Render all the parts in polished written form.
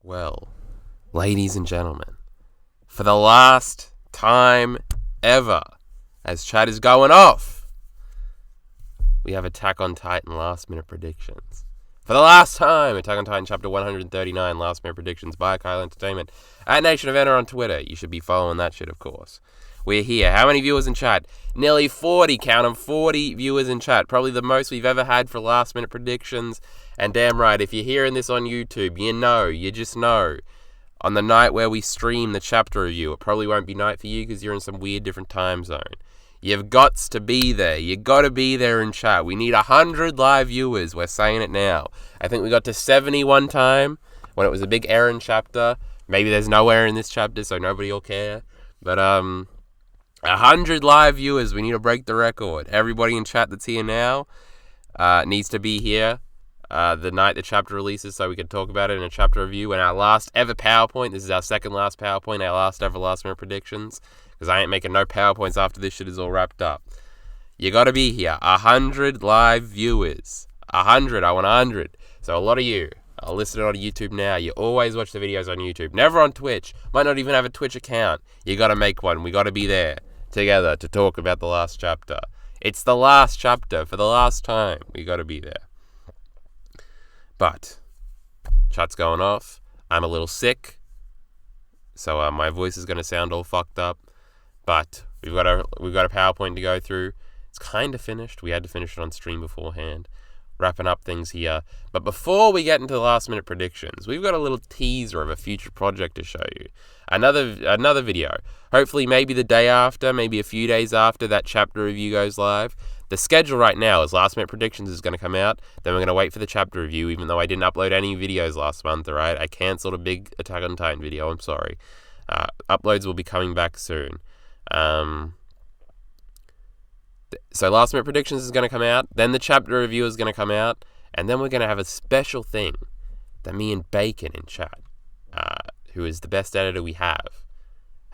Well, ladies and gentlemen, for the last time ever, as chat is going off, we have Attack on Titan last minute predictions. For the last time, Attack on Titan chapter 139 last minute predictions by Kyle Entertainment at Nation of Enter on Twitter. You should be following that shit, of course. We're here. How many viewers in chat? Nearly 40, count them, 40 viewers in chat. Probably the most we've ever had for last minute predictions. And damn right, if you're hearing this on YouTube, you just know. On the night where we stream the chapter review, it probably won't be night for you because you're in some weird different time zone. You've got to be there. You got to be there in chat. We need 100 live viewers. We're saying it now. I think we got to 70 one time when it was a big Eren chapter. Maybe there's no Eren in this chapter, so nobody will care. But 100 live viewers. We need to break the record. Everybody in chat that's here now needs to be here the night the chapter releases so we can talk about it in a chapter review. And our last ever PowerPoint, this is our second last PowerPoint, our last ever last minute predictions, because I ain't making no PowerPoints after this shit is all wrapped up. You gotta be here. 100 live viewers. 100. I want 100. So a lot of you are listening on YouTube now. You always watch the videos on YouTube. Never on Twitch. Might not even have a Twitch account. You gotta make one. We gotta be there together to talk about the last chapter. It's the last chapter. For the last time, we gotta be there. But chat's going off. I'm a little sick, so my voice is gonna sound all fucked up. But we've got a PowerPoint to go through. It's kind of finished. We had to finish it on stream beforehand. Wrapping up things here. But before we get into the last minute predictions, we've got a little teaser of a future project to show you. Another video. Hopefully maybe the day after, maybe a few days after that chapter review goes live. The schedule right now is last minute predictions is going to come out. Then we're going to wait for the chapter review, even though I didn't upload any videos last month, alright? I cancelled a big Attack on Titan video, I'm sorry. Uploads will be coming back soon. So last minute predictions is going to come out, then the chapter review is going to come out, and then we're going to have a special thing that me and Bacon in chat, who is the best editor we have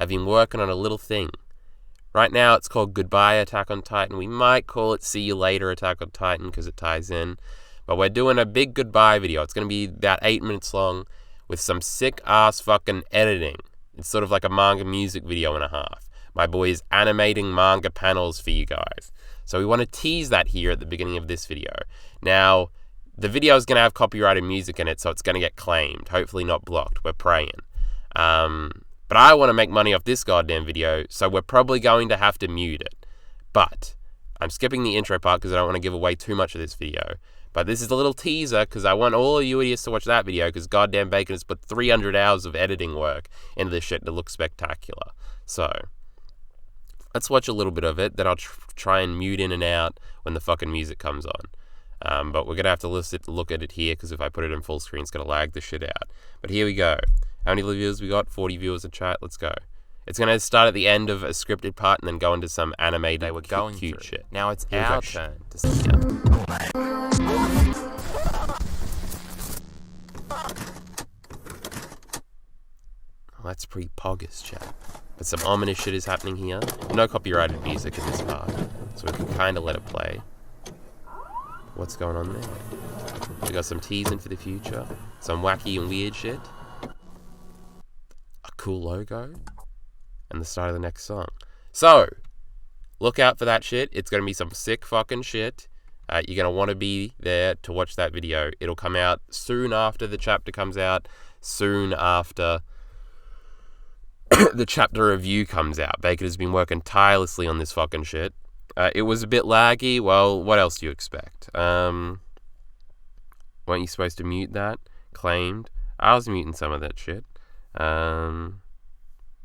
been working on a little thing. Right now it's called Goodbye Attack on Titan. We might call it See You Later Attack on Titan because it ties in. But we're doing a big goodbye video. It's going to be about 8 minutes long with some sick ass fucking editing. It's sort of like a manga music video and a half. My boy is animating manga panels for you guys. So we want to tease that here at the beginning of this video. Now, the video is going to have copyrighted music in it, so it's going to get claimed. Hopefully not blocked. We're praying. But I want to make money off this goddamn video, so we're probably going to have to mute it. But I'm skipping the intro part because I don't want to give away too much of this video. But this is a little teaser because I want all of you idiots to watch that video because goddamn Bacon has put 300 hours of editing work into this shit to look spectacular. So let's watch a little bit of it, then I'll try and mute in and out when the fucking music comes on. But we're going to have to look at it here because if I put it in full screen, it's going to lag the shit out. But here we go. How many viewers we got? 40 viewers in chat. Let's go. It's going to start at the end of a scripted part and then go into some animated they were going cute through. shit. Now it's our turn to see. Well, that's pretty poggers, chat. But some ominous shit is happening here. No copyrighted music in this part, so we can kind of let it play. What's going on there? We got some teasing for the future. Some wacky and weird shit. A cool logo. And the start of the next song. So, look out for that shit. It's going to be some sick fucking shit. You're going to want to be there to watch that video. It'll come out soon after the chapter comes out. Soon after the chapter review comes out. Bacon has been working tirelessly on this fucking shit. It was a bit laggy. Well, what else do you expect? Weren't you supposed to mute that? Claimed. I was muting some of that shit.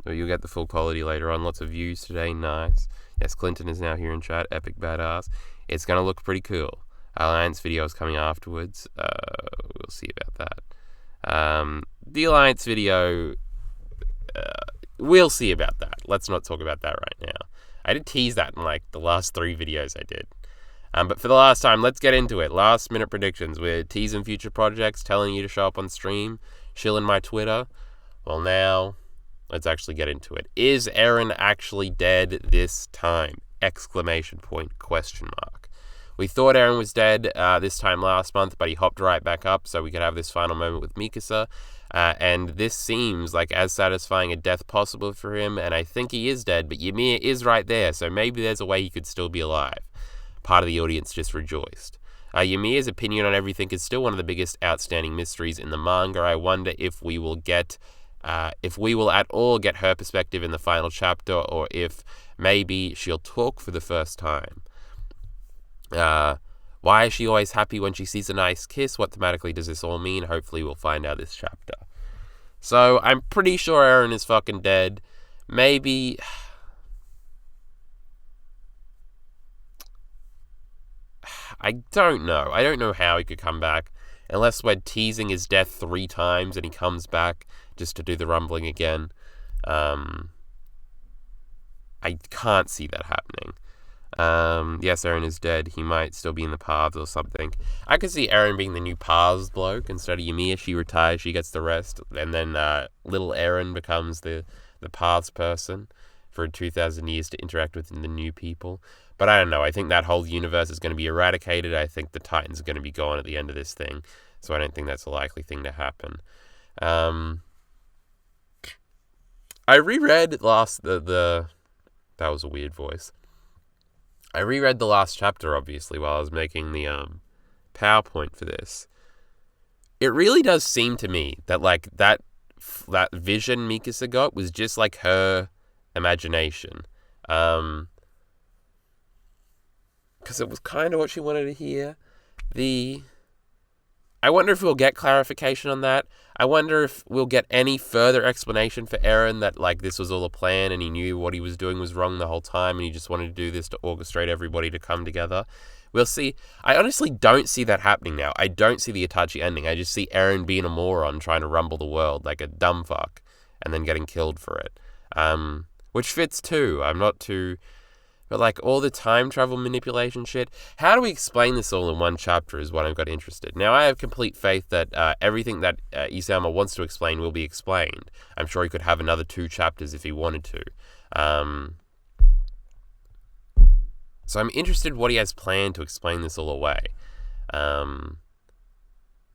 You'll get the full quality later on. Lots of views today. Nice. Yes, Clinton is now here in chat. Epic badass. It's going to look pretty cool. Alliance video is coming afterwards. We'll see about that. The Alliance video... we'll see about that. Let's not talk about that right now. I did tease that in like the last 3 videos I did. But for the last time, let's get into it. Last minute predictions. We're teasing future projects, telling you to show up on stream, shilling my Twitter. Well, now, let's actually get into it. Is Eren actually dead this time? Exclamation point, question mark. We thought Eren was dead this time last month, but he hopped right back up so we could have this final moment with Mikasa. And this seems like as satisfying a death possible for him, and I think he is dead, but Ymir is right there, so maybe there's a way he could still be alive. Part of the audience just rejoiced. Ymir's opinion on everything is still one of the biggest outstanding mysteries in the manga. I wonder if we will at all get her perspective in the final chapter, or if maybe she'll talk for the first time. Why is she always happy when she sees a nice kiss? What thematically does this all mean? Hopefully we'll find out this chapter. So I'm pretty sure Eren is fucking dead. Maybe... I don't know. I don't know how he could come back. Unless we're teasing his death 3 times and he comes back just to do the rumbling again. I can't see that happening. Yes, Eren is dead. He might still be in the paths or something. I could see Eren being the new paths bloke. Instead of Ymir, she retires, she gets the rest. And then little Eren becomes the paths person for 2,000 years to interact with the new people. But I don't know. I think that whole universe is going to be eradicated. I think the Titans are going to be gone at the end of this thing. So I don't think that's a likely thing to happen. I reread that was a weird voice. I reread the last chapter, obviously, while I was making the PowerPoint for this. It really does seem to me that like that vision Mikasa got was just like her imagination. Because it was kind of what she wanted to hear. I wonder if we'll get clarification on that. I wonder if we'll get any further explanation for Eren that like this was all a plan and he knew what he was doing was wrong the whole time and he just wanted to do this to orchestrate everybody to come together. We'll see. I honestly don't see that happening now. I don't see the Itachi ending. I just see Eren being a moron trying to rumble the world like a dumb fuck and then getting killed for it. Which fits too. I'm not too... But like all the time travel manipulation shit, how do we explain this all in one chapter is what I've got interested. Now I have complete faith that everything that Isayama wants to explain will be explained. I'm sure he could have another 2 chapters if he wanted to. So I'm interested what he has planned to explain this all away.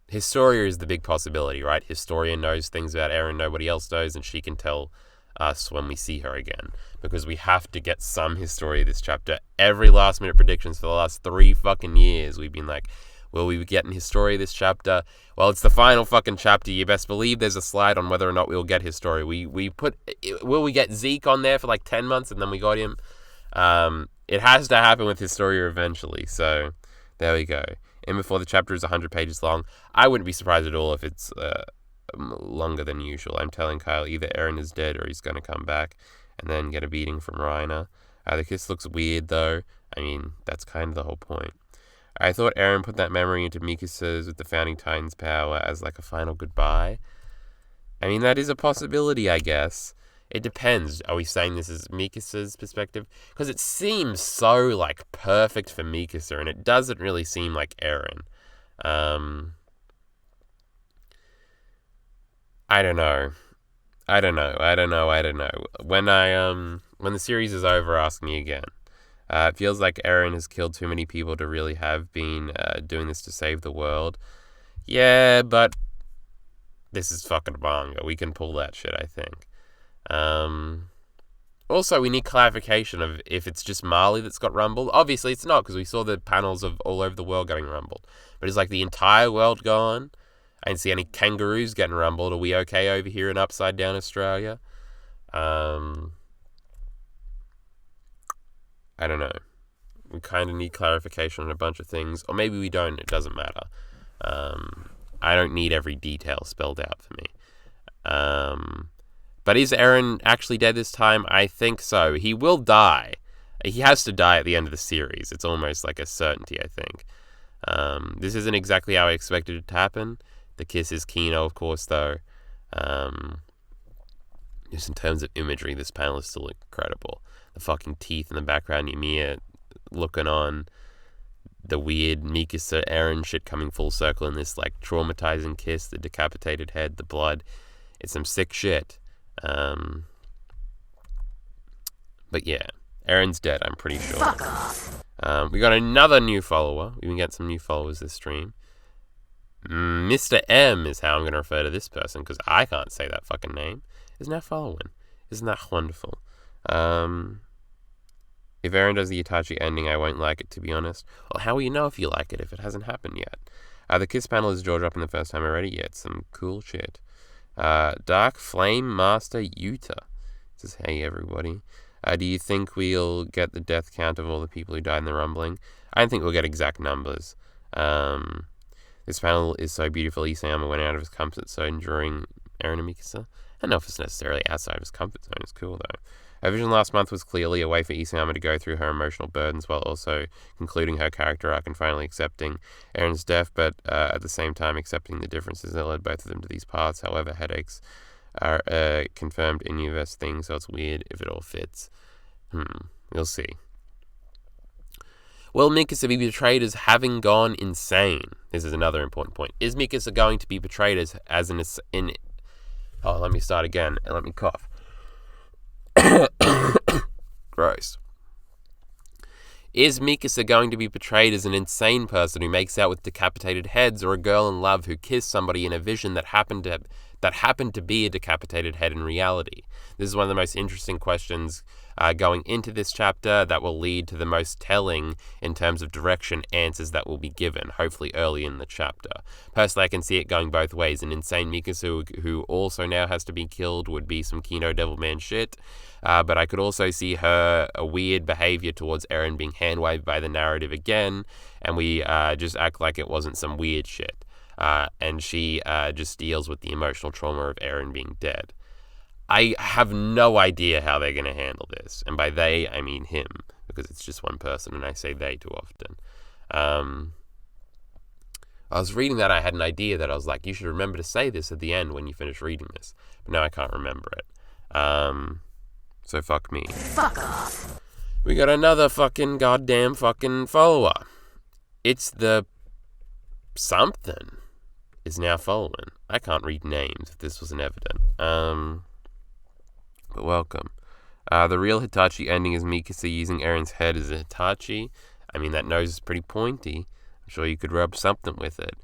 Historia is the big possibility, right? Historia knows things about Eren nobody else knows, and she can tell us when we see her again, because we have to get some Historia this chapter. Every last minute predictions for the last 3 fucking years we've been like, will we be getting Historia this chapter? Well, it's the final fucking chapter. You best believe there's a slide on whether or not we'll get Historia. Will we get Zeke on there for like 10 months and then we got him? It has to happen with Historia eventually, so there we go. And before the chapter is 100 pages long, I wouldn't be surprised at all if it's longer than usual. I'm telling Kyle either Eren is dead or he's going to come back and then get a beating from Reiner. The kiss looks weird though. I mean, that's kind of the whole point. I thought Eren put that memory into Mikasa's with the Founding Titan's power as like a final goodbye. I mean, that is a possibility, I guess. It depends. Are we saying this is Mikasa's perspective? Because it seems so like perfect for Mikasa and it doesn't really seem like Eren. I don't know. When the series is over, ask me again. It feels like Eren has killed too many people to really have been doing this to save the world. Yeah, but this is fucking manga. We can pull that shit, I think. Also, we need clarification of if it's just Marley that's got rumbled. Obviously, it's not, because we saw the panels of all over the world getting rumbled. But is like the entire world gone? I didn't see any kangaroos getting rumbled. Are we okay over here in Upside Down Australia? I don't know. We kind of need clarification on a bunch of things. Or maybe we don't. It doesn't matter. I don't need every detail spelled out for me. But is Eren actually dead this time? I think so. He will die. He has to die at the end of the series. It's almost like a certainty, I think. This isn't exactly how I expected it to happen. The kiss is Kino, of course, though. Just in terms of imagery, this panel is still incredible. The fucking teeth in the background, Ymir looking on, the weird Mikasa Eren shit coming full circle in this like traumatizing kiss, the decapitated head, the blood. It's some sick shit. But yeah, Eren's dead, I'm pretty sure. Fuck off. We got another new follower. We've been getting some new followers this stream. Mr. M is how I'm going to refer to this person because I can't say that fucking name, is now following. Isn't that wonderful? If Eren does the Itachi ending, I won't like it, to be honest. Well, how will you know if you like it if it hasn't happened yet? The Kiss panel is jaw dropping the first time already. Yeah, it's some cool shit. Dark Flame Master Yuta says, hey everybody. Do you think we'll get the death count of all the people who died in the rumbling? I don't think we'll get exact numbers. This panel is so beautiful. Isayama went out of his comfort zone during Eren and Mikasa. I don't know if it's necessarily outside of his comfort zone. It's cool though. Her vision last month was clearly a way for Isayama to go through her emotional burdens while also concluding her character arc and finally accepting Eren's death, but at the same time accepting the differences that led both of them to these paths. However, headaches are confirmed in universe thing, so it's weird if it all fits. We'll see. Will Mikasa be portrayed as having gone insane? This is another important point. Is Mikasa going to be portrayed as in... Oh, let me start again and let me cough. Gross. Is Mikasa going to be portrayed as an insane person who makes out with decapitated heads, or a girl in love who kissed somebody in a vision that happened to be a decapitated head in reality? This is one of the most interesting questions going into this chapter that will lead to the most telling in terms of direction answers that will be given, hopefully early in the chapter. Personally, I can see it going both ways. An insane Mikasa who also now has to be killed would be some Kino Devilman shit, but I could also see her a weird behavior towards Eren being hand-waved by the narrative again, and we just act like it wasn't some weird shit. And she just deals with the emotional trauma of Eren being dead. I have no idea how they're going to handle this. And by they, I mean him, because it's just one person, and I say they too often. I was reading that, I had an idea that I was like, you should remember to say this at the end when you finish reading this. But now I can't remember it. So fuck me. Fuck off. We got another fucking goddamn fucking follower. It's the something is now following. I can't read names if this wasn't evident. But welcome. The real Hitachi ending is Mikasa using Eren's head as a Hitachi. I mean, that nose is pretty pointy. I'm sure you could rub something with it.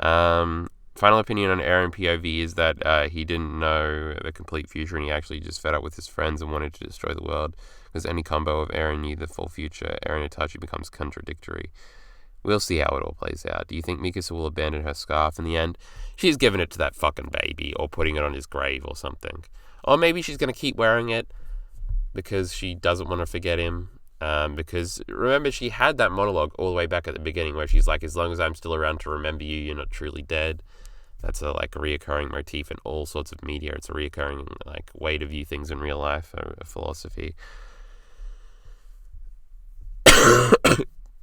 Final opinion on Eren POV is that he didn't know the complete future and he actually just fed up with his friends and wanted to destroy the world. Because any combo of Eren knew the full future, Eren Hitachi becomes contradictory. We'll see how it all plays out. Do you think Mikasa will abandon her scarf in the end? She's giving it to that fucking baby, or putting it on his grave or something. Or maybe she's going to keep wearing it because she doesn't want to forget him. Because remember, she had that monologue all the way back at the beginning where she's like, as long as I'm still around to remember you, you're not truly dead. That's a reoccurring motif in all sorts of media. It's a reoccurring way to view things in real life, a philosophy.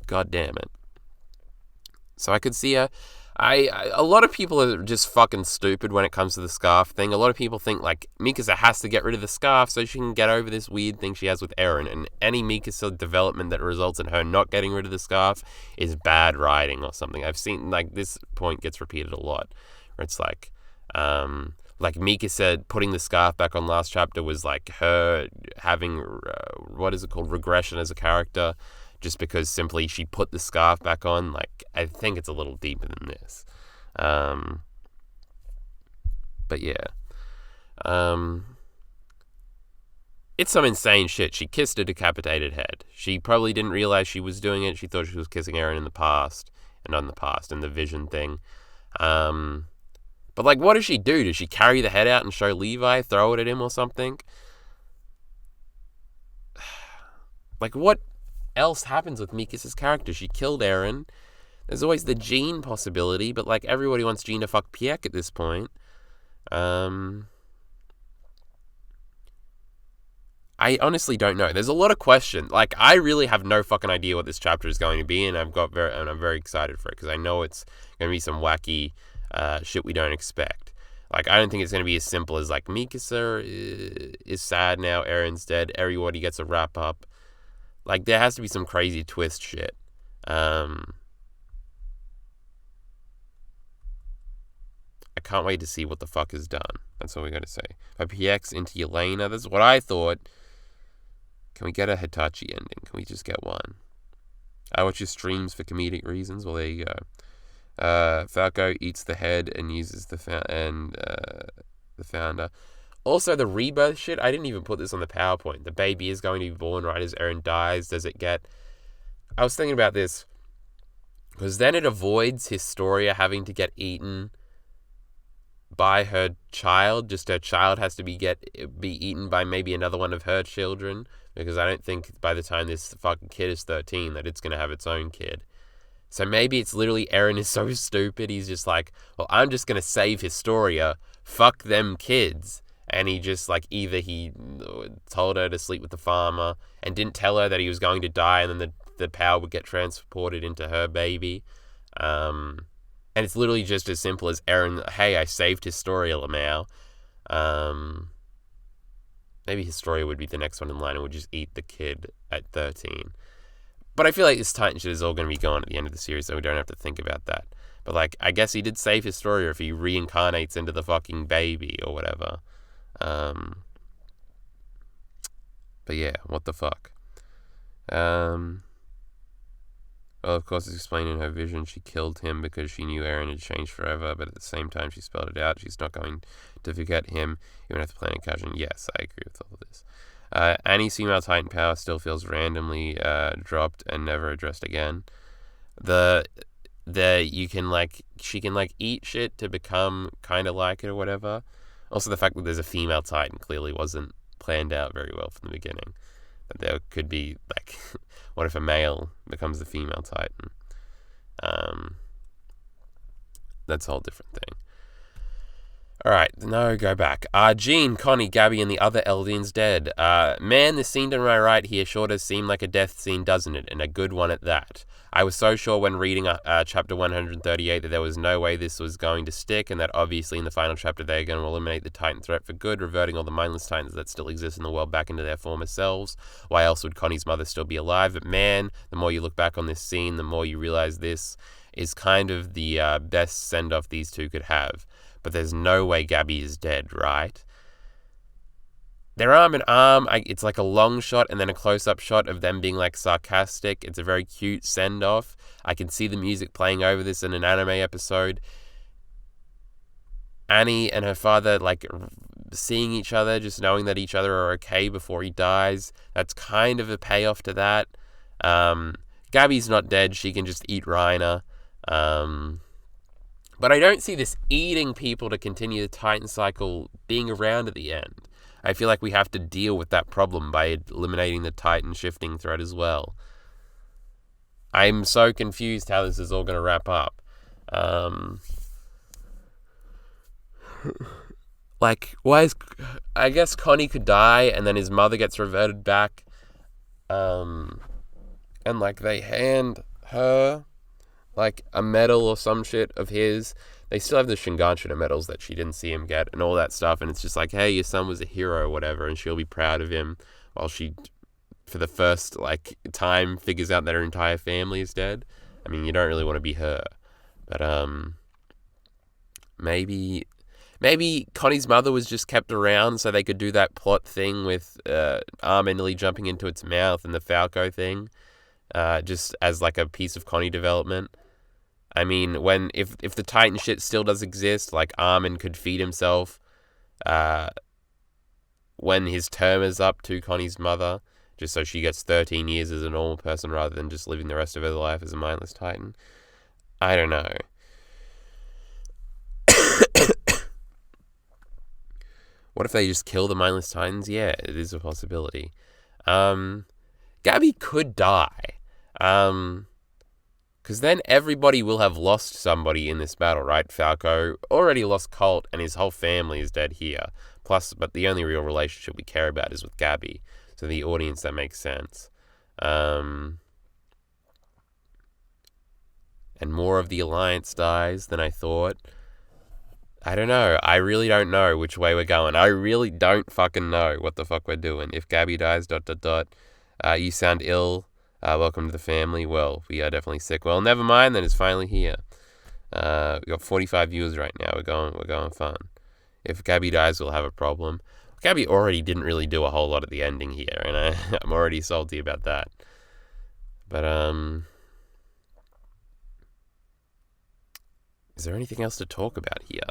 God damn it. So I could see a lot of people are just fucking stupid when it comes to the scarf thing. A lot of people think Mikasa has to get rid of the scarf so she can get over this weird thing she has with Eren, and any Mikasa development that results in her not getting rid of the scarf is bad writing or something. I've seen this point gets repeated a lot, where it's Mikasa putting the scarf back on last chapter was her having regression as a character. Just because simply she put the scarf back on, I think it's a little deeper than this. But yeah. It's some insane shit. She kissed a decapitated head. She probably didn't realize she was doing it. She thought she was kissing Eren in the past. And not in the past, in the vision thing. But what does she do? Does she carry the head out and show Levi, throw it at him or something? What else happens with Mikasa's character? She killed Eren. There's always the Jean possibility, but everybody wants Jean to fuck Pieck at this point. I honestly don't know. There's a lot of questions. I really have no fucking idea what this chapter is going to be, and I'm very excited for it because I know it's going to be some wacky shit we don't expect. I don't think it's going to be as simple as Mikasa is sad now, Eren's dead, everybody gets a wrap up. There has to be some crazy twist shit. I can't wait to see what the fuck is done. That's all we got to say. By PX into Yelena, that's what I thought. Can we get a Hitachi ending? Can we just get one? I watch your streams for comedic reasons. Well, there you go. Falco eats the head and uses the founder. Also, the rebirth shit, I didn't even put this on the PowerPoint. The baby is going to be born right as Eren dies. Does it get... I was thinking about this, because then it avoids Historia having to get eaten by her child. Just her child has to be eaten by maybe another one of her children, because I don't think by the time this fucking kid is 13 that it's going to have its own kid. So maybe it's literally Eren is so stupid, he's just like, well, I'm just going to save Historia, fuck them kids. And he just, like, either he told her to sleep with the farmer and didn't tell her that he was going to die, and then the power would get transported into her baby. And it's literally just as simple as Eren, hey, I saved Historia, Lamau. Maybe Historia would be the next one in line and would just eat the kid at 13. But I feel like this Titan shit is all going to be gone at the end of the series, so we don't have to think about that. But, like, I guess he did save Historia if he reincarnates into the fucking baby or whatever. But yeah, what the fuck. Well, of course, it's explained in her vision she killed him because she knew Eren had changed forever, but at the same time she spelled it out. She's not going to forget him, even if the planet Kajin. Yes, I agree with all of this. Annie's female Titan power still feels randomly dropped and never addressed again. She can eat shit to become kind of like it or whatever. Also, the fact that there's a female Titan clearly wasn't planned out very well from the beginning. But there could be, like, what if a male becomes the female Titan? That's a whole different thing. Alright, no, go back. Jean, Connie, Gabby, and the other Eldians dead. Man, this scene to my right here sure does seem like a death scene, doesn't it? And a good one at that. I was so sure when reading chapter 138 that there was no way this was going to stick, and that obviously in the final chapter they're going to eliminate the Titan threat for good, reverting all the mindless Titans that still exist in the world back into their former selves. Why else would Connie's mother still be alive? But man, the more you look back on this scene, the more you realize this is kind of the best send-off these two could have. But there's no way Gabby is dead, right? They're arm in arm. It's like a long shot and then a close-up shot of them being like sarcastic. It's a very cute send-off. I can see the music playing over this in an anime episode. Annie and her father like seeing each other, just knowing that each other are okay before he dies. That's kind of a payoff to that. Gabby's not dead. She can just eat Reiner. But I don't see this eating people to continue the Titan cycle being around at the end. I feel like we have to deal with that problem by eliminating the Titan shifting threat as well. I'm so confused how this is all going to wrap up. I guess Connie could die and then his mother gets reverted back. And like they hand her like a medal or some shit of his. They still have the Shinganshina medals that she didn't see him get and all that stuff, and it's just like, hey, your son was a hero or whatever, and she'll be proud of him while she, for the first like time, figures out that her entire family is dead. I mean, you don't really want to be her, but maybe Connie's mother was just kept around so they could do that plot thing with Armin nearly jumping into its mouth and the Falco thing, just as like a piece of Connie development. I mean, if the Titan shit still does exist, like Armin could feed himself when his term is up to Connie's mother, just so she gets 13 years as a normal person rather than just living the rest of her life as a mindless Titan. I don't know. What if they just kill the mindless Titans? Yeah, it is a possibility. Gabby could die. Because then everybody will have lost somebody in this battle, right? Falco already lost Colt and his whole family is dead here. But the only real relationship we care about is with Gabby. So the audience, that makes sense. And more of the Alliance dies than I thought. I don't know. I really don't know which way we're going. I really don't fucking know what the fuck we're doing. If Gabby dies, ... You sound ill. Welcome to the family. Well, we are definitely sick. Well, never mind. Then it's finally here. We got 45 viewers right now. We're going fun. If Gabby dies, we'll have a problem. Gabby already didn't really do a whole lot at the ending here, and I'm already salty about that. But Is there anything else to talk about here?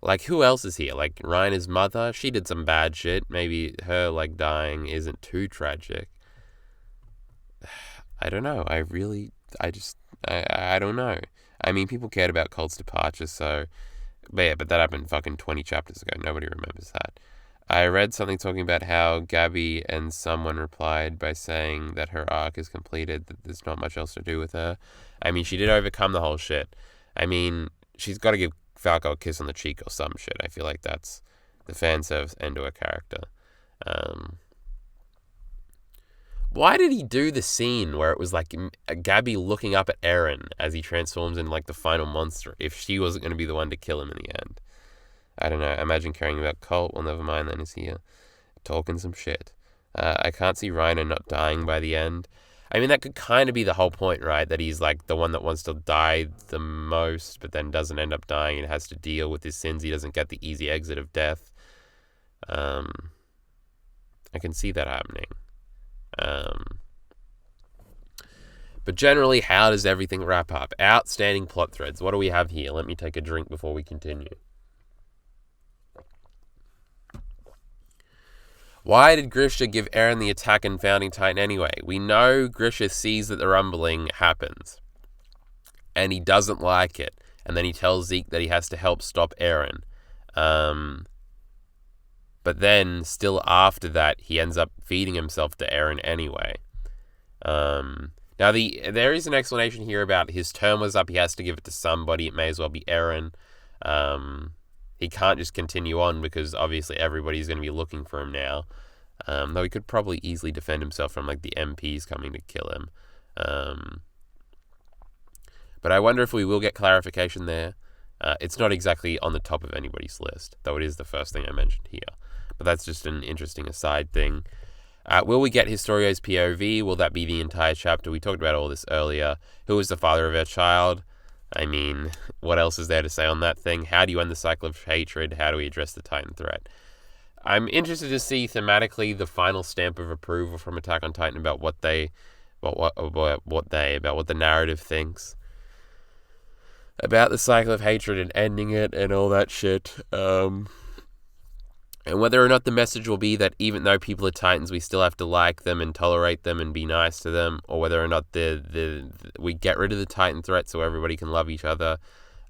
Like, who else is here? Like, Reina's mother, she did some bad shit. Maybe her, like, dying isn't too tragic. I don't know. I don't know. I mean, people cared about Colt's departure, so... But that happened fucking 20 chapters ago. Nobody remembers that. I read something talking about how Gabby and someone replied by saying that her arc is completed, that there's not much else to do with her. I mean, she did overcome the whole shit. I mean, she's got to give Falco a kiss on the cheek or some shit. I feel like that's the fan service end to her character. Why did he do the scene where it was like Gabby looking up at Eren as he transforms into like the final monster if she wasn't going to be the one to kill him in the end? I don't know. Imagine caring about Colt. Well, never mind. Then he's here talking some shit. I can't see Reiner not dying by the end. I mean, that could kind of be the whole point, right? That he's like the one that wants to die the most, but then doesn't end up dying and has to deal with his sins. He doesn't get the easy exit of death. I can see that happening. But generally, how does everything wrap up? Outstanding plot threads. What do we have here? Let me take a drink before we continue. Why did Grisha give Eren the attack in Founding Titan anyway? We know Grisha sees that the rumbling happens, and he doesn't like it. And then he tells Zeke that he has to help stop Eren. But then, still after that, he ends up feeding himself to Eren anyway. Now, there is an explanation here about his term was up. He has to give it to somebody. It may as well be Eren. He can't just continue on because obviously everybody's going to be looking for him now. Though he could probably easily defend himself from like the MPs coming to kill him. But I wonder if we will get clarification there. It's not exactly on the top of anybody's list, though it is the first thing I mentioned here. But that's just an interesting aside thing. Will we get Historio's POV? Will that be the entire chapter? We talked about all this earlier. Who is the father of her child? I mean, what else is there to say on that thing? How do you end the cycle of hatred? How do we address the Titan threat? I'm interested to see thematically the final stamp of approval from Attack on Titan about what the narrative thinks about the cycle of hatred and ending it and all that shit. And whether or not the message will be that even though people are Titans, we still have to like them and tolerate them and be nice to them, or whether or not we get rid of the Titan threat so everybody can love each other.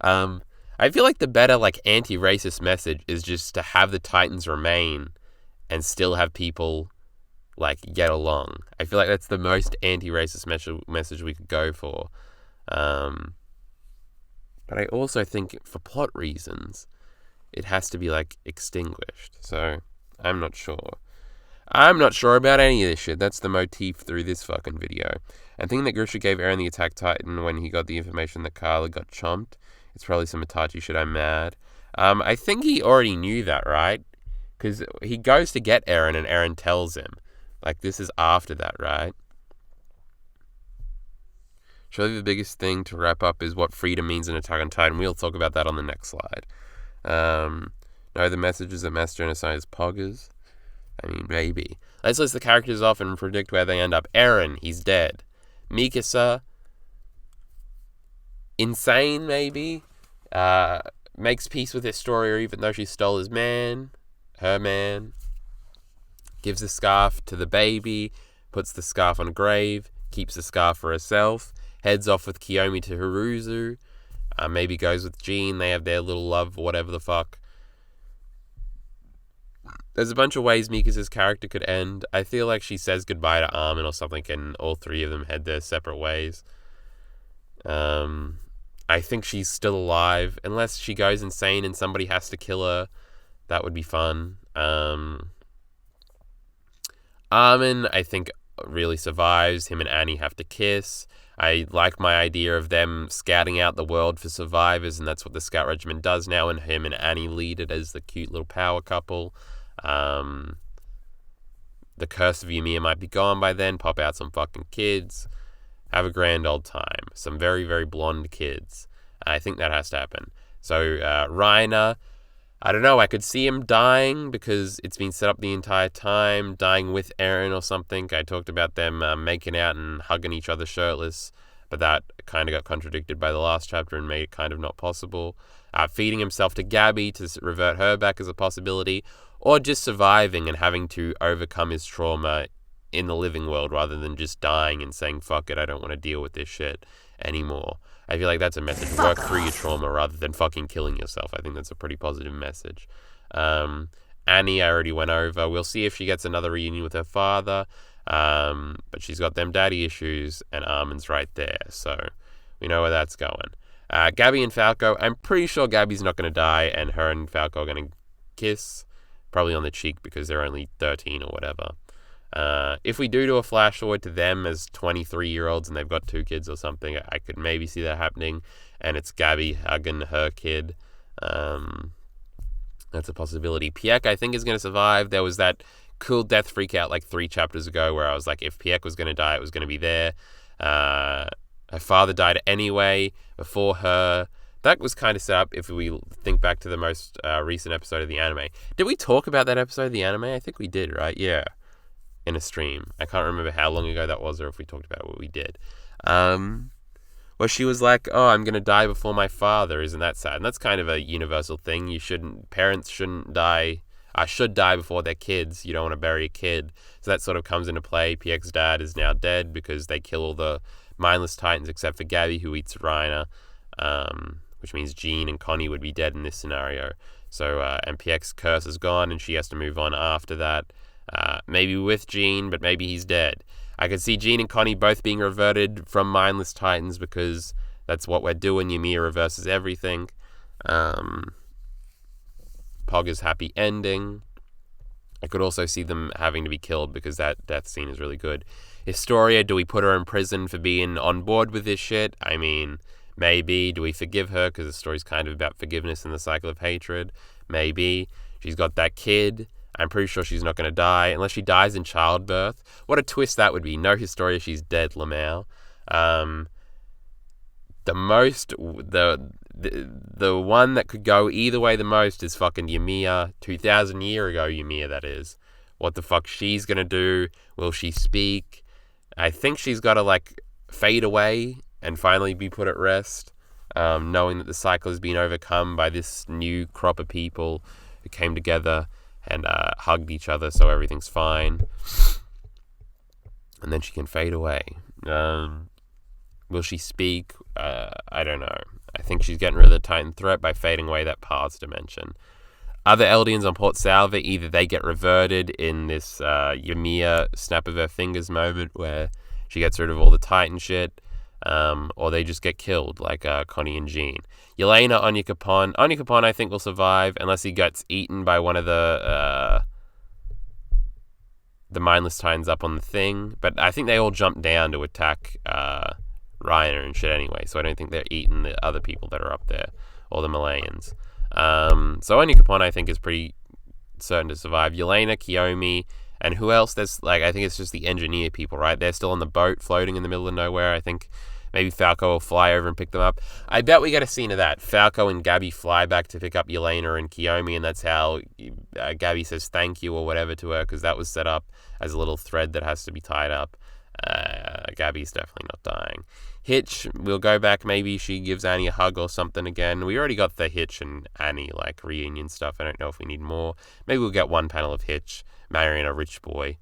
I feel like the better like anti-racist message is just to have the Titans remain and still have people like get along. I feel like that's the most anti-racist message we could go for. But I also think for plot reasons, it has to be, like, extinguished. So, I'm not sure. I'm not sure about any of this shit. That's the motif through this fucking video. And thinking that Grisha gave Eren the Attack Titan when he got the information that Carla got chomped. It's probably some Itachi shit. I'm mad. I think he already knew that, right? Because he goes to get Eren and Eren tells him. Like, this is after that, right? Surely the biggest thing to wrap up is what freedom means in Attack on Titan. We'll talk about that on the next slide. No, the message is that mass genocide is poggers. I mean, maybe. Let's list the characters off and predict where they end up. Eren, he's dead. Mikasa, insane, maybe. Makes peace with Historia even though she stole his man. Her man. Gives the scarf to the baby. Puts the scarf on a grave. Keeps the scarf for herself. Heads off with Kiyomi to Hiruzu. Maybe goes with Jean. They have their little love, whatever the fuck. There's a bunch of ways Mikasa's character could end. I feel like she says goodbye to Armin or something and all three of them head their separate ways. I think she's still alive. Unless she goes insane and somebody has to kill her. That would be fun. Armin, I think, really survives. Him and Annie have to kiss. I like my idea of them scouting out the world for survivors, and that's what the Scout Regiment does now, and him and Annie lead it as the cute little power couple. The curse of Ymir might be gone by then. Pop out some fucking kids. Have a grand old time. Some very, very blonde kids. I think that has to happen. So, Reiner, I don't know, I could see him dying because it's been set up the entire time, dying with Eren or something. I talked about them making out and hugging each other shirtless. but that kind of got contradicted by the last chapter and made it kind of not possible. Feeding himself to Gabby to revert her back as a possibility, or just surviving and having to overcome his trauma in the living world rather than just dying and saying, fuck it, I don't want to deal with this shit anymore. I feel like that's a message. Work through your trauma rather than fucking killing yourself. I think that's a pretty positive message. Annie, I already went over. We'll see if she gets another reunion with her father. But she's got them daddy issues, and Armin's right there. So we know where that's going. Gabby and Falco, I'm pretty sure Gabby's not going to die, and her and Falco are going to kiss. Probably on the cheek because they're only 13 or whatever. If we do a flash forward to them as 23-year-olds and they've got 2 kids or something, I could maybe see that happening. And it's Gabby hugging her kid. That's a possibility. Pieck, I think, is going to survive. There was that cool death freak out like 3 chapters ago where I was like, if Pieck was going to die, it was going to be there. Her father died anyway before her. That was kind of set up if we think back to the most recent episode of the anime. Did we talk about that episode of the anime? I think we did, right? Yeah. In a stream. I can't remember how long ago that was or if we talked about what we did. Where she was like, oh, I'm going to die before my father. Isn't that sad? And that's kind of a universal thing. Parents shouldn't die. Should die before their kids. You don't want to bury a kid. So that sort of comes into play. Pieck's dad is now dead because they kill all the mindless titans except for Gabby, who eats Reiner. Which means Jean and Connie would be dead in this scenario. So, and Pieck's curse is gone and she has to move on after that. Maybe with Jean, but maybe he's dead. I could see Jean and Connie both being reverted from mindless titans because that's what we're doing. Ymir reverses everything. Pogger's happy ending. I could also see them having to be killed because that death scene is really good. Historia, do we put her in prison for being on board with this shit? I mean, maybe. Do we forgive her because the story's kind of about forgiveness and the cycle of hatred? Maybe. She's got that kid. I'm pretty sure she's not going to die unless she dies in childbirth. What a twist that would be. No Historia, she's dead, Lamau. The one that could go either way the most is fucking Ymir. 2,000 year ago Ymir, that is. What the fuck she's going to do? Will she speak? I think she's got to like fade away and finally be put at rest, knowing that the cycle has been overcome by this new crop of people who came together and hugged each other, so everything's fine. And then she can fade away. Will she speak? I don't know. I think she's getting rid of the Titan threat by fading away that past dimension. Other Eldians on Port Salva, either they get reverted in this Ymir snap of her fingers moment where she gets rid of all the Titan shit, or they just get killed, like Connie and Jean. Yelena, Anya Capon. Anya Capon, I think, will survive unless he gets eaten by one of the mindless Titans up on the thing. But I think they all jump down to attack Reiner and shit anyway, so I don't think they're eating the other people that are up there, or the Malayans. So Anya Capon, I think, is pretty certain to survive. Yelena, Kiyomi, and who else? There's I think it's just the engineer people, right? They're still on the boat floating in the middle of nowhere. I think maybe Falco will fly over and pick them up. I bet we get a scene of that. Falco and Gabby fly back to pick up Yelena and Kiyomi, and that's how Gabby says thank you or whatever to her, because that was set up as a little thread that has to be tied up. Gabby's definitely not dying. Hitch, we'll go back. Maybe she gives Annie a hug or something again. We already got the Hitch and Annie reunion stuff. I don't know if we need more. Maybe we'll get one panel of Hitch marrying a rich boy,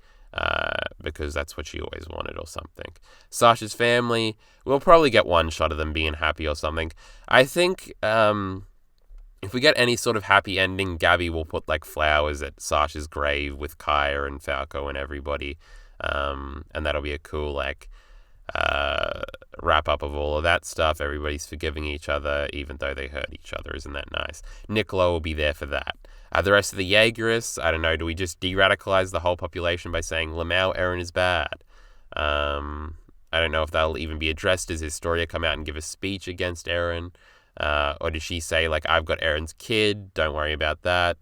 because that's what she always wanted or something. Sasha's family, we'll probably get one shot of them being happy or something. I think if we get any sort of happy ending, Gabby will put flowers at Sasha's grave with Kaya and Falco and everybody, and that'll be a cool wrap up of all of that stuff. Everybody's forgiving each other even though they hurt each other. Isn't that nice? Niccolo will be there for that. The rest of the Jaegerists, I don't know, do we just de-radicalize the whole population by saying Lamau, Eren is bad? I don't know if that'll even be addressed. Does Historia come out and give a speech against Eren? Or does she say, I've got Eren's kid, don't worry about that,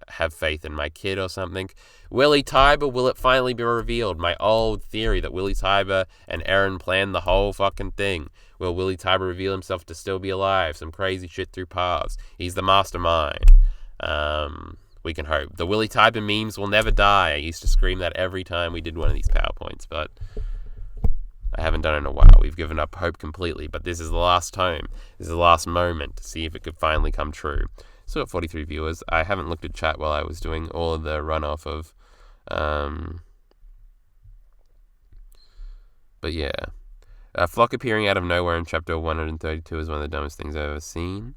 have faith in my kid or something? Willy Tybur, will it finally be revealed? My old theory that Willy Tybur and Eren planned the whole fucking thing. Will Willy Tybur reveal himself to still be alive? Some crazy shit through paths. He's the mastermind. We can hope. The Willy Tybur memes will never die. I used to scream that every time we did one of these PowerPoints, but I haven't done it in a while. We've given up hope completely, but this is the last time. This is the last moment to see if it could finally come true. Still got 43 viewers. I haven't looked at chat while I was doing all of the runoff of... But yeah. Flock appearing out of nowhere in chapter 132 is one of the dumbest things I've ever seen.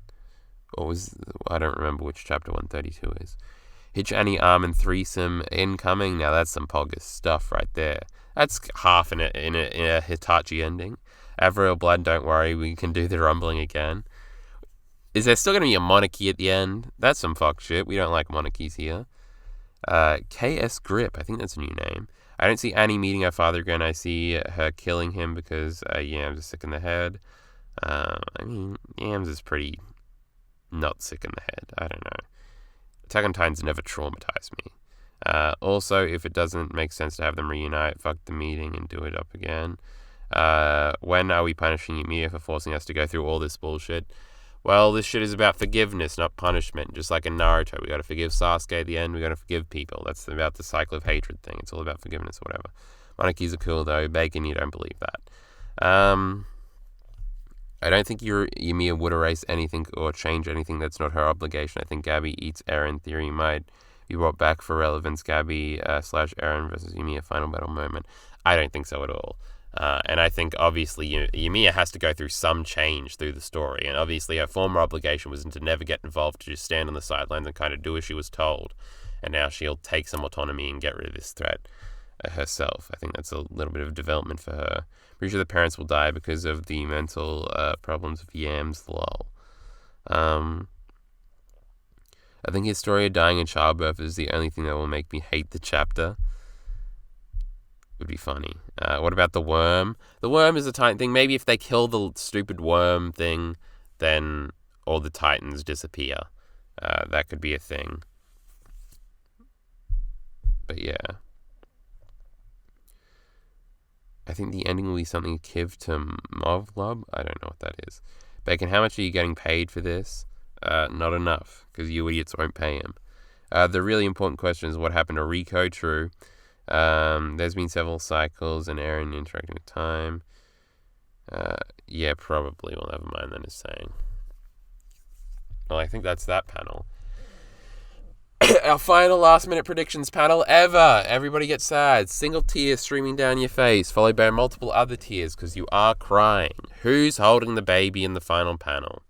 I don't remember which chapter 132 is. Hitch Annie Armin threesome incoming. Now that's some Poggers stuff right there. That's half in a Hitachi ending. Avril Blood, don't worry, we can do the rumbling again. Is there still going to be a monarchy at the end? That's some fuck shit. We don't like monarchies here. KS Grip, I think that's a new name. I don't see Annie meeting her father again. I see her killing him because Yams is sick in the head. I mean, Yams is pretty not sick in the head. I don't know. Attack on Titan's never traumatized me. Also, if it doesn't make sense to have them reunite, fuck the meeting and do it up again. When are we punishing Ymir for forcing us to go through all this bullshit? Well, this shit is about forgiveness, not punishment. Just like in Naruto, we gotta forgive Sasuke at the end, we gotta forgive people. That's about the cycle of hatred thing. It's all about forgiveness or whatever. Monarchies are cool though. Bacon, you don't believe that. I don't think Ymir would erase anything or change anything that's not her obligation. I think Gabby eats Eren theory might be brought back for relevance. Gabby / Eren versus Ymir final battle moment. I don't think so at all. And I think obviously Ymir has to go through some change through the story. And obviously her former obligation was to never get involved, to just stand on the sidelines and kind of do as she was told. And now she'll take some autonomy and get rid of this threat herself. I think that's a little bit of development for her. Pretty sure the parents will die because of the mental problems of Yams, lol. I think Historia dying in childbirth is the only thing that will make me hate the chapter. Would be funny. What about the worm? The worm is a Titan thing. Maybe if they kill the stupid worm thing, then all the Titans disappear. That could be a thing. But yeah. I think the ending will be something akin to Movlub. I don't know what that is. Bacon, how much are you getting paid for this? Not enough, because you idiots won't pay him. The really important question is what happened to Rico. True. There's been several cycles and Eren interacting with time. Yeah, probably. Well, never mind then, is saying. Well, I think that's that panel. Our final last minute predictions panel ever. Everybody gets sad. Single tear streaming down your face, followed by multiple other tears because you are crying. Who's holding the baby in the final panel?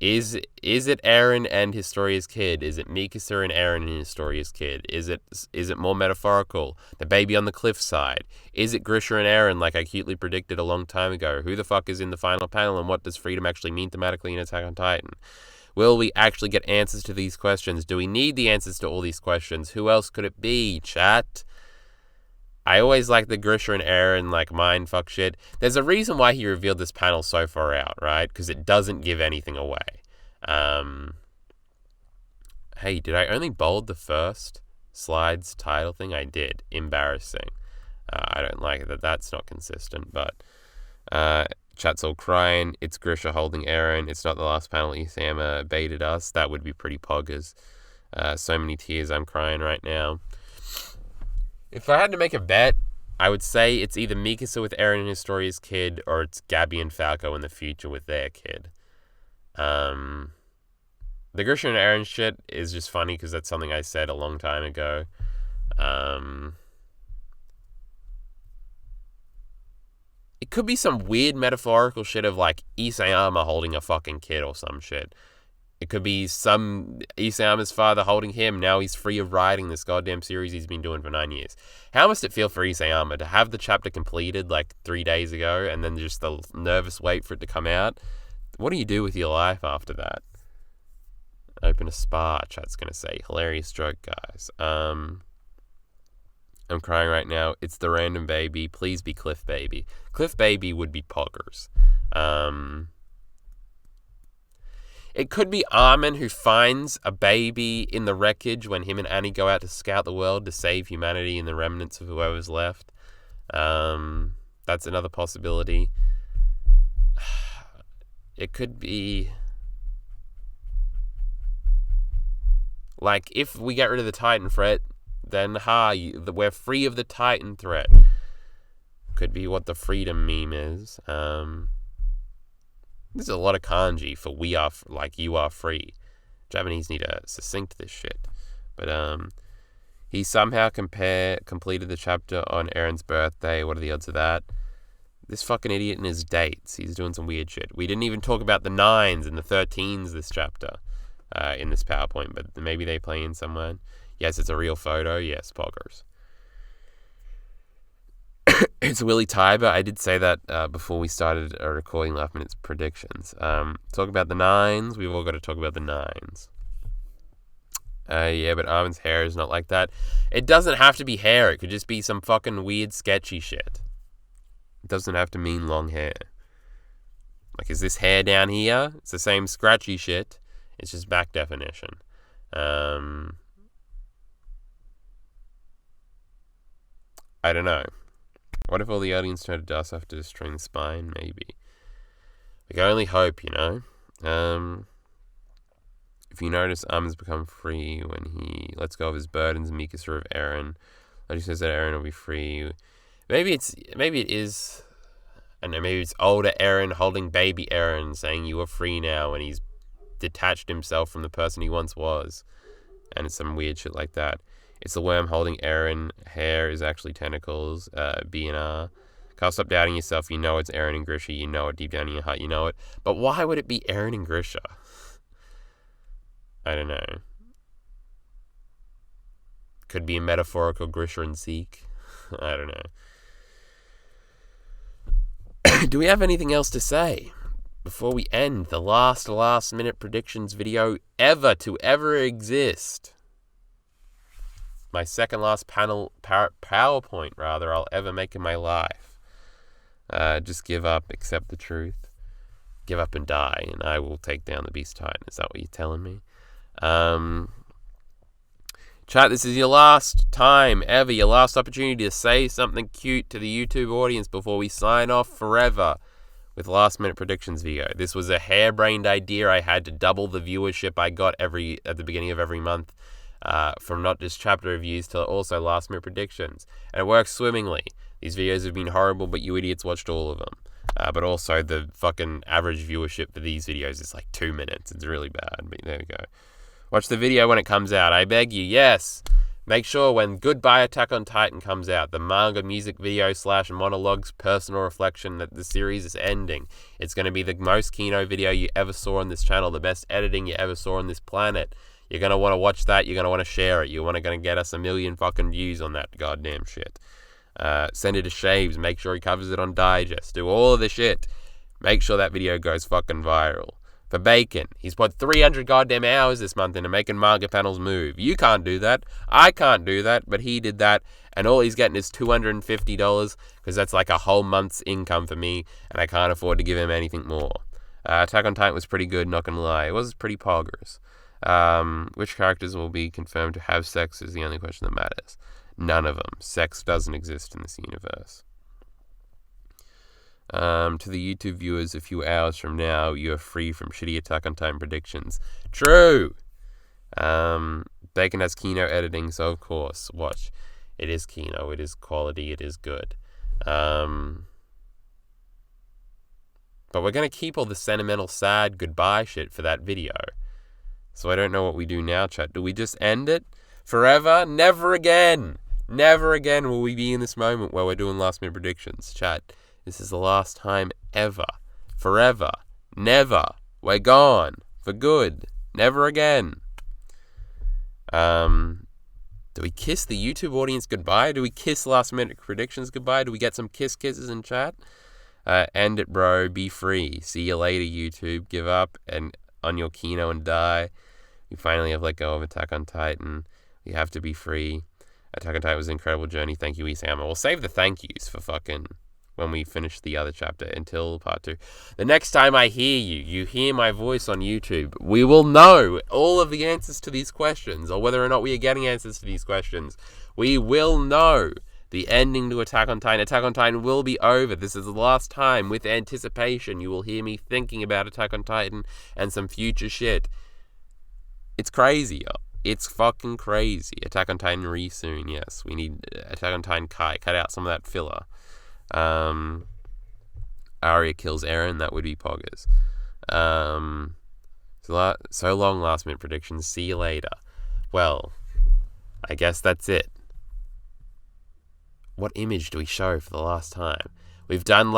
Is it Eren and Historia's kid? Is it Mikasa and Eren and Historia's kid? Is it more metaphorical? The baby on the cliffside? Is it Grisha and Eren like I cutely predicted a long time ago? Who the fuck is in the final panel and what does freedom actually mean thematically in Attack on Titan? Will we actually get answers to these questions? Do we need the answers to all these questions? Who else could it be, chat? I always like the Grisha and Eren like mindfuck shit. There's a reason why he revealed this panel so far out, right? Because it doesn't give anything away. Hey, did I only bold the first slide's title thing? I did. Embarrassing. I don't like it that's not consistent, but chat's all crying. It's Grisha holding Eren. It's not the last panel Isayama baited us. That would be pretty poggers. So many tears. I'm crying right now. If I had to make a bet, I would say it's either Mikasa with Eren and Historia's kid, or it's Gabby and Falco in the future with their kid. The Grisha and Eren shit is just funny because that's something I said a long time ago. It could be some weird metaphorical shit of like Isayama holding a fucking kid or some shit. It could be some Isayama's father holding him. Now he's free of writing this goddamn series he's been doing for 9 years. How must it feel for Isayama to have the chapter completed like 3 days ago and then just the nervous wait for it to come out? What do you do with your life after that? Open a spa, chat's going to say. Hilarious joke, guys. I'm crying right now. It's the random baby. Please be Cliff Baby. Cliff Baby would be poggers. It could be Armin who finds a baby in the wreckage when him and Annie go out to scout the world to save humanity and the remnants of whoever's left. That's another possibility. It could be... like, if we get rid of the Titan threat, then we're free of the Titan threat. Could be what the freedom meme is. There's a lot of kanji for we are, like you are free. Japanese need to succinct this shit. But he somehow completed the chapter on Eren's birthday. What are the odds of that? This fucking idiot and his dates. He's doing some weird shit. We didn't even talk about the 9s and the 13s this chapter in this PowerPoint, but maybe they play in somewhere. Yes, it's a real photo. Yes, poggers. It's Willie Tybur. I did say that before we started recording Last Minute's predictions. Talk about the 9s. We've all got to talk about the 9s. Yeah, but Armin's hair is not like that. It doesn't have to be hair. It could just be some fucking weird, sketchy shit. It doesn't have to mean long hair. Like, is this hair down here? It's the same scratchy shit. It's just back definition. I don't know. What if all the aliens turn to dust after destroying the spine? Maybe. We can only hope, you know? If you notice, Armin's become free when he lets go of his burdens and Mikasa of Eren. He says that Eren will be free. Maybe it is, I don't know, maybe it's older Eren holding baby Eren saying you are free now when he's detached himself from the person he once was. And it's some weird shit like that. It's the worm holding Eren. Hair is actually tentacles. B&R. Can't stop doubting yourself. You know it's Eren and Grisha. You know it deep down in your heart. You know it. But why would it be Eren and Grisha? I don't know. Could be a metaphorical Grisha and Zeke. I don't know. Do we have anything else to say before we end the last minute predictions video ever exist? My second last PowerPoint I'll ever make in my life. Just give up, accept the truth, give up and die, and I will take down the Beast Titan. Is that what you're telling me? Chat, this is your last time ever, your last opportunity to say something cute to the YouTube audience before we sign off forever with last minute predictions video. This was a harebrained idea. I had to double the viewership I got at the beginning of every month. From not just chapter reviews to also last minute predictions, and it works swimmingly. These videos have been horrible, but you idiots watched all of them. But also the fucking average viewership for these videos is like 2 minutes. It's really bad, but there we go. Watch the video when it comes out, I beg you. Yes, make sure when Goodbye Attack on Titan comes out, the manga music video / monologues personal reflection that the series is ending. It's going to be the most Kino video you ever saw on this channel, the best editing you ever saw on this planet. You're going to want to watch that. You're going to want to share it. You're going to get us 1 million fucking views on that goddamn shit. Send it to Shaves. Make sure he covers it on Digest. Do all of the shit. Make sure that video goes fucking viral. For Bacon, he's put 300 goddamn hours this month into making manga panels move. You can't do that. I can't do that. But he did that. And all he's getting is $250 because that's like a whole month's income for me. And I can't afford to give him anything more. Attack on Titan was pretty good, not going to lie. It was pretty poggers. Which characters will be confirmed to have sex is the only question that matters. None of them. Sex doesn't exist in this universe. To the YouTube viewers, a few hours from now, you are free from shitty Attack on Titan predictions. True! Bacon has Kino editing, so of course, watch. It is Kino, it is quality, it is good. But we're going to keep all the sentimental, sad goodbye shit for that video. So I don't know what we do now, chat. Do we just end it? Forever? Never again! Never again will we be in this moment where we're doing last minute predictions, chat. This is the last time ever. Forever. Never. We're gone. For good. Never again. Do we kiss the YouTube audience goodbye? Do we kiss last minute predictions goodbye? Do we get some kisses in chat? End it, bro. Be free. See you later, YouTube. Give up and on your Kino and die. We finally have let go of Attack on Titan. We have to be free. Attack on Titan was an incredible journey. Thank you, Isama. We'll save the thank yous for fucking when we finish the other chapter until part 2. The next time I hear you hear my voice on YouTube, we will know all of the answers to these questions, or whether or not we are getting answers to these questions. We will know the ending to Attack on Titan. Attack on Titan will be over. This is the last time, with anticipation, you will hear me thinking about Attack on Titan and some future shit. It's crazy, yo. It's fucking crazy. Attack on Titan soon, yes. We need Attack on Titan Kai. Cut out some of that filler. Arya kills Eren. That would be poggers. So long, last minute predictions. See you later. Well, I guess that's it. What image do we show for the last time? We've done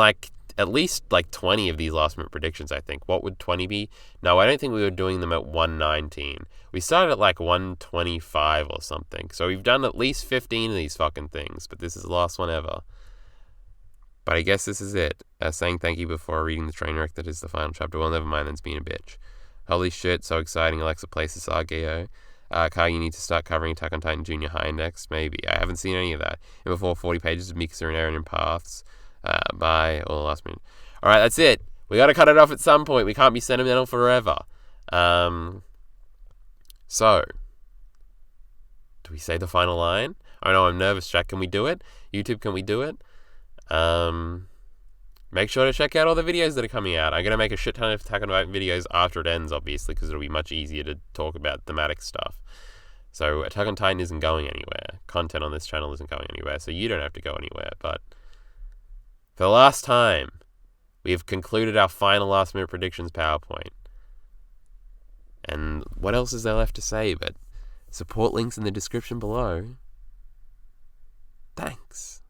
at least 20 of these last minute predictions, I think. What would 20 be? No, I don't think we were doing them at 119. We started at 125 or something. So we've done at least 15 of these fucking things, but this is the last one ever. But I guess this is it. Saying thank you before reading the train wreck that is the final chapter. Well, never mind, that's being a bitch. Holy shit, so exciting. Alexa places Argeo. Kyle, you need to start covering Attack on Titan Junior High Index. Maybe. I haven't seen any of that. And before 40 pages of Mikasa and Eren in paths. Bye. All the last minute. Alright, that's it. We gotta cut it off at some point. We can't be sentimental forever. So, do we say the final line? Oh no, I'm nervous, Jack. Can we do it? YouTube, can we do it? Make sure to check out all the videos that are coming out. I'm going to make a shit ton of Attack on Titan videos after it ends, obviously, because it'll be much easier to talk about thematic stuff. So Attack on Titan isn't going anywhere. Content on this channel isn't going anywhere, so you don't have to go anywhere. But for the last time, we have concluded our final last minute predictions PowerPoint. And what else is there left to say but support links in the description below. Thanks.